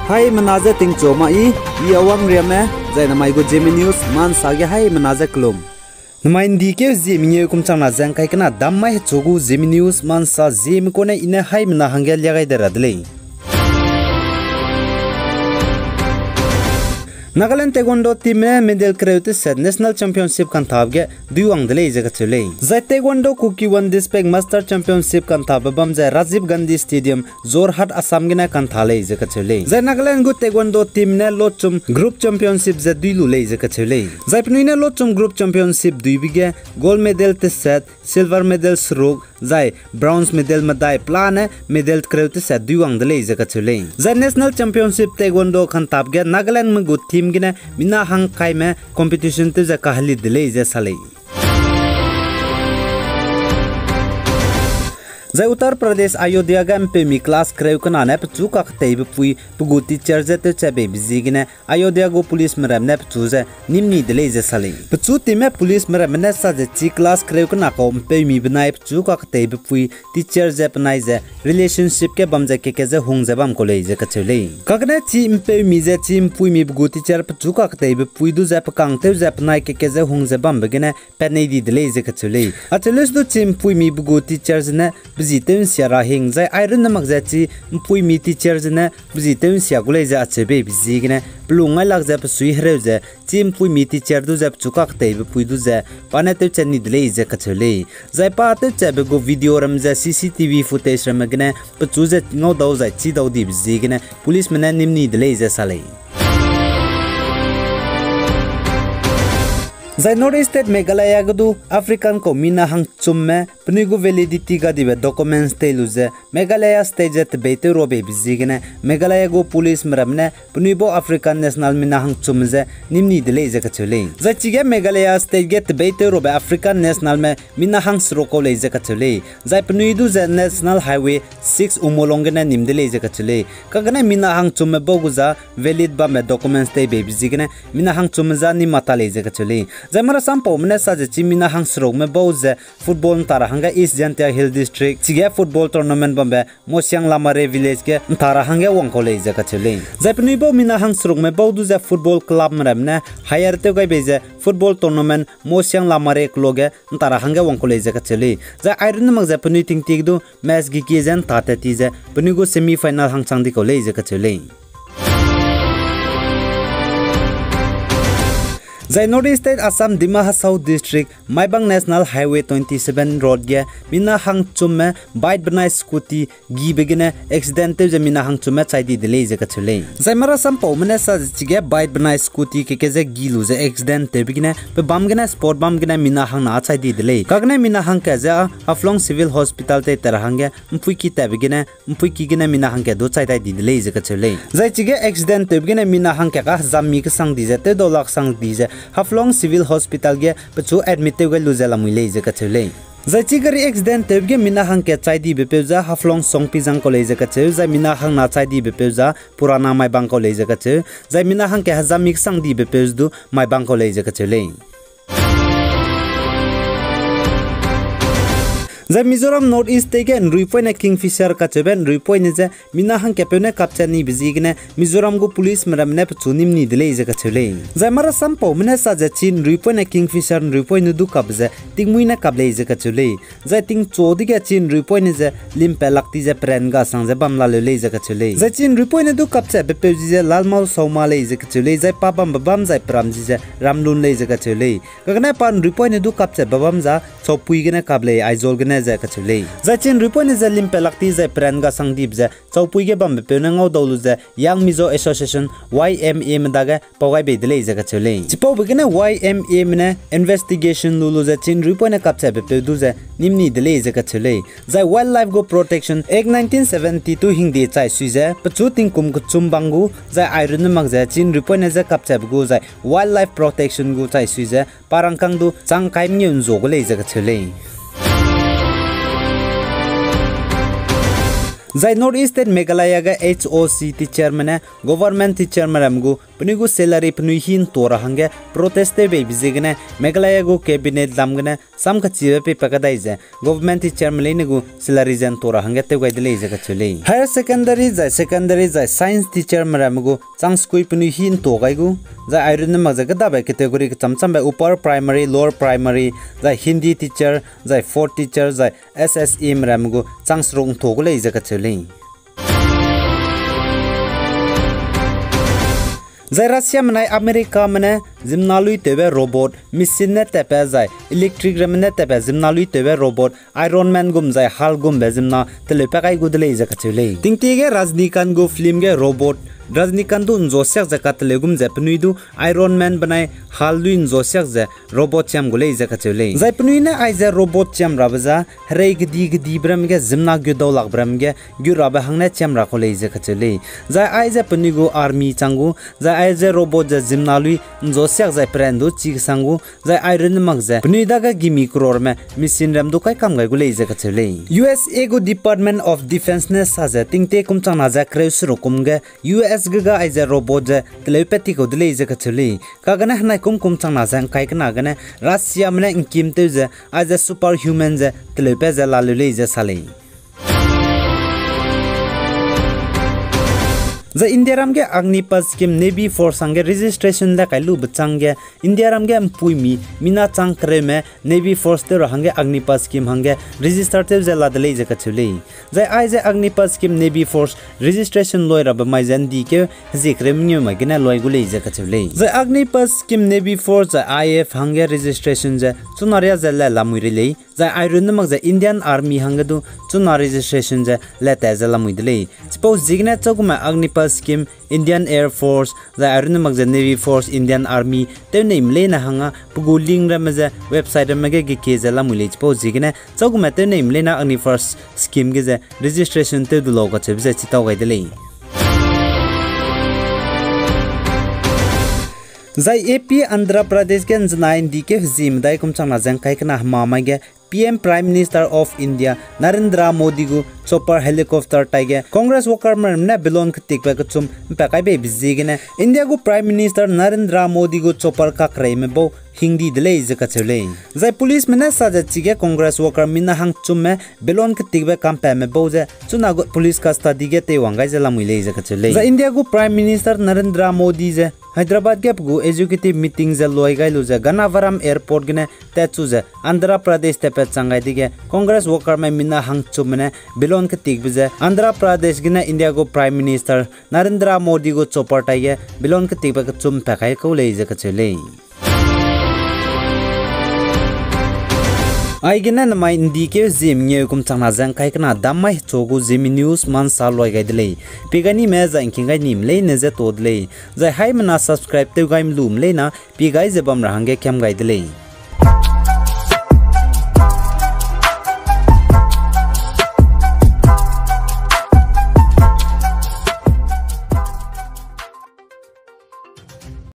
Hai menaza ting coma I awang riame zai namai go Zeme news man sage hai menaza klum. Namai ndi ke Zeme nye kum chang na zang kai kana damai chogu Zeme news man sa Zeme ko na ina hai mena hangel yagai daradle. Nagaland Taekwondo team ने medal create set national championship kan thabge duang dele jaga chule zai Taekwondo kuki one district master championship kan thab bam zai Rajiv Gandhi stadium Jorhat Assam gina kan thale jaga chule zai Nagaland go Taekwondo team ne lochum group championship za duilu le jaga chule zai pnui ne lochum group championship dui bige gold medal te set silver medal srog zai bronze medal madai plan medal create set duang dele jaga chule zai national championship Taekwondo kan thabge Nagaland me go team gina mina hang kai me competition te ja kahli dile ja sale zai Uttar Pradesh Ayodhya ga MP class creu kana ne pchu ka khtai bu pui pugu teacher je te chabe bizigine Ayodhya go police meram ne pchu je nimni dile je sale pchu time police meram ne sa je chi class creu kana ko MP banai pchu ka khtai bu pui teacher je panai je relationship ke bam je ke je hung je bam ko le je ka chule kagne chi MP je chi pui mi bugu teacher pchu ka khtai bu pui du je pakang te je panai ke je hung je bam begine panai di dile je ka chule acheles du chi pui mi bugu teacher ne Buziten siara hing zai iron namak zachi mpui mi teachers ne buziten sia gulai za achebe bizigne plunga lag za psui hreuze chim pui mi teacher du za chuka khtai bu pui du za panate chani dile za kachole zai pa te chabe go video ram za CCTV footage ram gne pchu za ngo dau za chi dau di bizigne police mena nimni dile za sale zai North State Meghalaya gadu African ko mina hang chumme pnigu validity ga dibe documents te luze Meghalaya state jet beite robe bizigene Meghalaya go police mramne pnibo African national mina hang chumze nimni dile je ka chule zai chige Meghalaya state get beite robe African national me mina hang sroko le je ka chule zai pnidu ze national highway 6 umolongena nimdele je ka chule kagane mina hang chumme boguza valid ba me documents te be bizigene mina hang chumza ni mata le je ka chule Zamara sampo mne sa je chimina hang srog me boze football tara hanga East Jantia Hill district chige football tournament bambe Mosyang Lamare village ke tara hanga wang college ka chule Japni bo mina hang srog me bodu ze football club mramne higher te gai beze football tournament Mosyang Lamare kloge tara hanga wang college ka chule za iron mak Japni ting tik du match gi ki jan ta ti je pni go semi final hang chang di college ka chule Zai North State Assam Dima South District Maibang National Highway 27 road ge mina hang chumme bike banai scooty gi begine accident je mina hang chumme chaidi dile je ka chule Zai mara sam pau mane sa chige bike banai scooty ke je gi lu je accident te begine pe bam gena sport bam gena mina hang na chaidi dile kagne mina hang ka ja Aflong Civil Hospital te tar hange mpui ki te begine mpui ki gena mina hang ke do chaidai dile je ka chule Zai chige accident te begine mina hang ka jammi ka sang di je te do lak sang di je Haflong Civil Hospital ge pachu admit ge luzela muile je ka chule Zachi gari accident tebge mina hang ke chaidi bepeuza Haflong Songpi jang college ka che za mina hang na chaidi bepeuza purana mai bang college ka che za mina hang ke hazami sang di bepeuz du mai bang college ka chule Zai Mizoram North East tege Ruipoi na Kingfisher ka cheben Ruipoi ne je mina hang kepene kapchani bizigne Mizoram go police mramne pchunim ni dile je ka chule Zai mara sampo mne sa je chin Ruipoi na Kingfisher Ruipoi nu du kabje tingmui na kable je ka chule Zai ting chodi ge chin Ruipoi ne je limpe lakti je pren ga sang je bamla le je ka chule Zai chin Ruipoi ne du kapche bepe je lalmal sauma le je ka chule Zai papam babam zai pram je ramlun le je ka chule kagna pan Ruipoi ne du kapche babam za chopui ge na kable aizol ge za ka chule zachin Ruipoi ne za limpe lakti za pran ga sangdip za chopui ge bam pe na ngau dolu za Young Mizo Association YMA daga pogai be dile za ka chule chipo be ne YMA ne investigation lulu za chin Ruipoi ne kapcha be pe du za nimni dile za ka chule za wildlife go protection ek 1972 hingde chai sui za pachu ting kum ku chum bangu za iron mak za chin Ruipoi ne za kapcha go za wildlife protection go chai sui za parangkang du chang kai mnyun zo go le za ka chule Zai North East State Meghalaya ga HOC teacher mane government teacher maram go punigu salary punu hin tora hange protest be bizigene Meghalaya go cabinet damgene sam khachibe pe pakadai je government teacher mlene gu salary jan tora hange te gaidle je kachule higher secondary jai science teacher maramugu changskui punu hin to gaigu jai iron magjaga dabai category chamcham ba upper primary lower primary jai hindi teacher jai fourth teacher jai SSE maramugu changsrong thogule je kachule Zai Russia menai Amerika menai zimnalui tebe robot machine ne tepe zai electric remne tepe zimnalui tebe robot Ironman gum zai hal gum be zimna telepakai gudle je kachule tingtige Rajnikant go film ge robot Rajnikant du njosyak zakat legum je pnuidu Ironman banai halduin njosyak je robot cham gule je kachule zai pnuina aize robot cham rabaza rei gdi bram ge zimna gyodol lag bram ge gyuraba hangna cham rakole je kachule zai aize pnigu army changu zai aize robot je zimnalui njosyak zai prendu chig sangu zai iron mag je pnuida ga gimi crore me machine ram du kai kam gai gule je kachule USA go Department of Defense ne saje tingte kumchang na ja kreus rokum ge US Gaga aiza robot je telepathy ko dile je kachuli kagana hnai kum chang na jang kai kana gane Russia mne inkim te je aiza superhuman je telepathy la lule je sale The India Ramge Agnipas Scheme Navy Force Sange registration la kailu bchange India Ramge Puimi Mina Chang Kreme Navy Force te Hange Agnipas Scheme Hange register te la dele je kachule Zai aize Agnipas Scheme Navy Force registration loira ba mai jan di ke zikrem nyu ma gena loi gule je kachule Zai Agnipas Scheme Navy Force IF Hange registration je chunaria zalla la muirele Zai iron mag the Indian Army Hangadu chuna registration je la ta zalla muidele suppose zigna chokuma Agnipas Scheme Indian Air Force the iron mag the Navy Force Indian Army te name le na hanga puguling ramaza website mage ge ke zalla muile suppose zigna chokuma te name le na Agnipas Scheme ge registration te du loga chebze chitaw gaidele Zai AP Andhra Pradesh ke Zanain DK Zeme dai kumchang na jang kai kana mama ge PM Prime Minister of India Narendra Modi gu chopper helicopter taige Congress worker ne belon ktik ba chum pakai be bizigene India gu Prime Minister Narendra Modi gu chopper ka krai me bo hindi dele je kachule zai police mena saja chige Congress worker mina hang chum me belon ktik ba kam pa me bo je chuna gu police custody ge te wangai je lamui le je kachule zai India gu Prime Minister Narendra Modi je Hyderabad ke gu executive meeting je loi gai lu je Gannavaram airport gene te chu je Andhra Pradesh te pe changai dige Congress worker me mina hang chum ne belon ktik bije Andhra Pradesh gene India gu Prime Minister Narendra Modi gu chopper taige belon ktik ba chum pa kai ko le je kachule Aigena namai indi ke Zeme nge kum changna jang kai kana damai chogu Zeme news man sa loi gai dele pigani me za inkingai nim le ne je todle zai hai mana subscribe te gaim lum le na pigai je bam rahange kyam gai dele